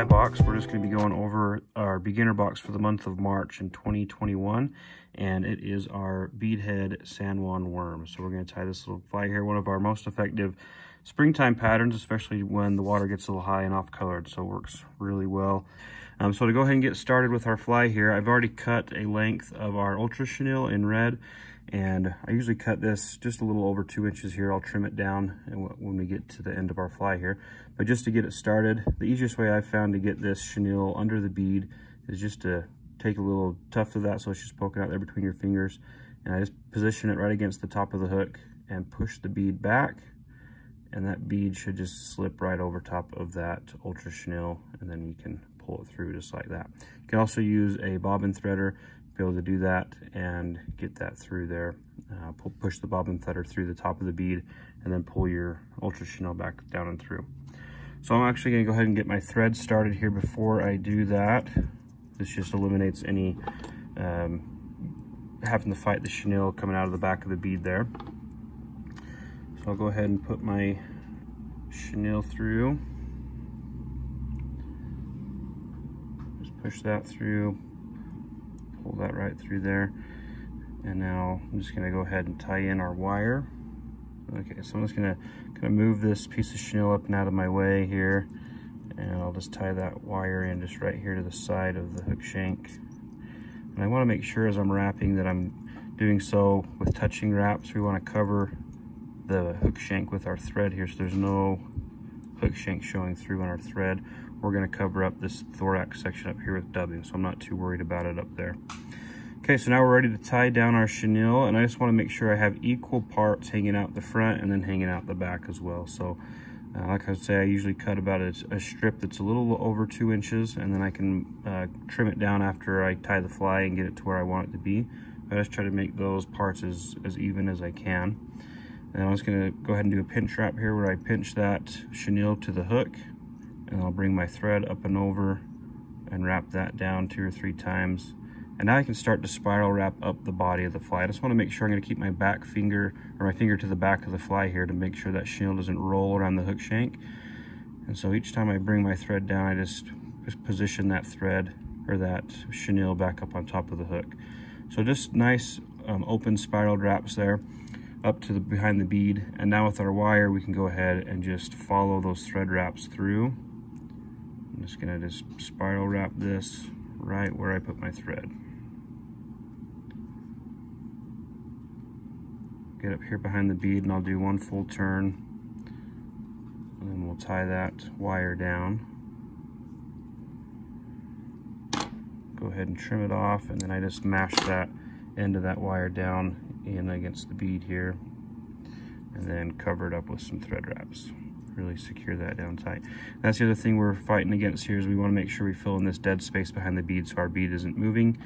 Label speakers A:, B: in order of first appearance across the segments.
A: fly box. We're just going to be going over our beginner box for the month of March in 2021, and it is our Bead San Juan Worm. So we're going to tie this little fly here, one of our most effective springtime patterns, especially when the water gets a little high and off colored, so it works really well. So to go ahead and get started with our fly here, I've already cut a length of our ultra chenille in red, and I usually cut this just a little over 2 inches here. I'll trim it down when we get to the end of our fly here. But just to get it started, the easiest way I've found to get this chenille under the bead is just to take a little tuft of that so it's just poking out there between your fingers. And I just position it right against the top of the hook and push the bead back. And that bead should just slip right over top of that ultra chenille, and then you can pull it through just like that. You can also use a bobbin threader to be able to do that and get that through there. Push the bobbin threader through the top of the bead and then pull your ultra chenille back down and through. So I'm actually going to go ahead and get my thread started here before I do that. This just eliminates any having to fight the chenille coming out of the back of the bead there. So I'll go ahead and put my chenille through. Just push that through, pull that right through there. And now I'm just gonna go ahead and tie in our wire. Okay, so I'm just gonna move this piece of chenille up and out of my way here. And I'll just tie that wire in just right here to the side of the hook shank. And I wanna make sure as I'm wrapping that I'm doing so with touching wraps. We wanna cover the hook shank with our thread here, so there's no hook shank showing through on our thread. We're going to cover up this thorax section up here with dubbing, so I'm not too worried about it up there. Okay, so now we're ready to tie down our chenille, and I just want to make sure I have equal parts hanging out the front and then hanging out the back as well. So like I say, I usually cut about a strip that's a little over 2 inches, and then I can trim it down after I tie the fly and get it to where I want it to be. I just try to make those parts as even as I can. And I'm just going to go ahead and do a pinch wrap here where I pinch that chenille to the hook, and I'll bring my thread up and over and wrap that down 2 or 3 times. And now I can start to spiral wrap up the body of the fly. I just want to make sure I'm going to keep my back finger, or my finger to the back of the fly here, to make sure that chenille doesn't roll around the hook shank. And so each time I bring my thread down, I just position that thread, or that chenille, back up on top of the hook. So just nice open spiral wraps there up to behind the bead. And now with our wire, we can go ahead and just follow those thread wraps through. I'm just gonna just spiral wrap this right where I put my thread. Get up here behind the bead, and I'll do one full turn, and then we'll tie that wire down. Go ahead and trim it off, and then I just mash that end of that wire down in against the bead here, and then cover it up with some thread wraps. Really secure that down tight. That's the other thing we're fighting against here, is we want to make sure we fill in this dead space behind the bead so our bead isn't moving,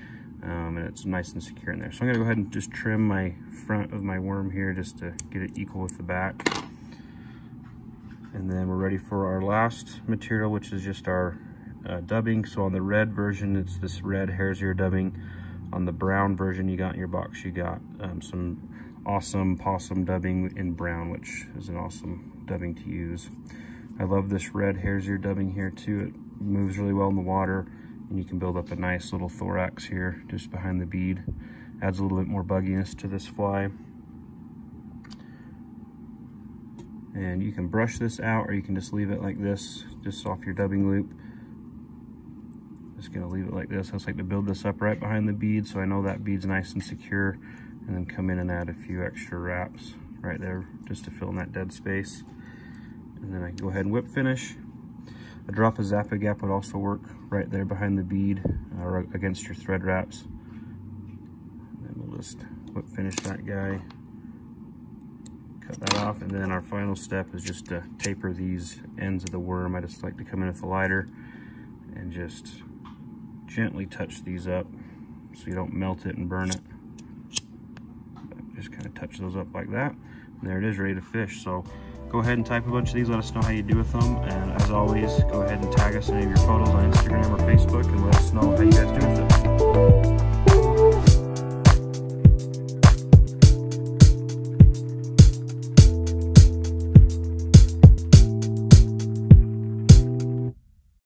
A: and it's nice and secure in there. So I'm going to go ahead and just trim my front of my worm here just to get it equal with the back. And then we're ready for our last material, which is just our dubbing. So on the red version, it's this red Hares Ear dubbing. On the brown version you got in your box, you got some awesome possum dubbing in brown, which is an awesome dubbing to use. I love this red Hares Ear dubbing here too. It moves really well in the water, and you can build up a nice little thorax here just behind the bead. Adds a little bit more bugginess to this fly. And you can brush this out, or you can just leave it like this, just off your dubbing loop. Just gonna leave it like this. I just like to build this up right behind the bead so I know that bead's nice and secure, and then come in and add a few extra wraps right there just to fill in that dead space. And then I can go ahead and whip finish. A drop of Zappa Gap would also work right there behind the bead, or against your thread wraps. And then we'll just whip finish that guy, cut that off, and then our final step is just to taper these ends of the worm. I just like to come in with a lighter and just gently touch these up so you don't melt it and burn it. But just kind of touch those up like that, and there it is, ready to fish. So go ahead and type a bunch of these, let us know how you do with them, and as always, go ahead and tag us in any of your photos on Instagram or Facebook and let us know how you guys do with it.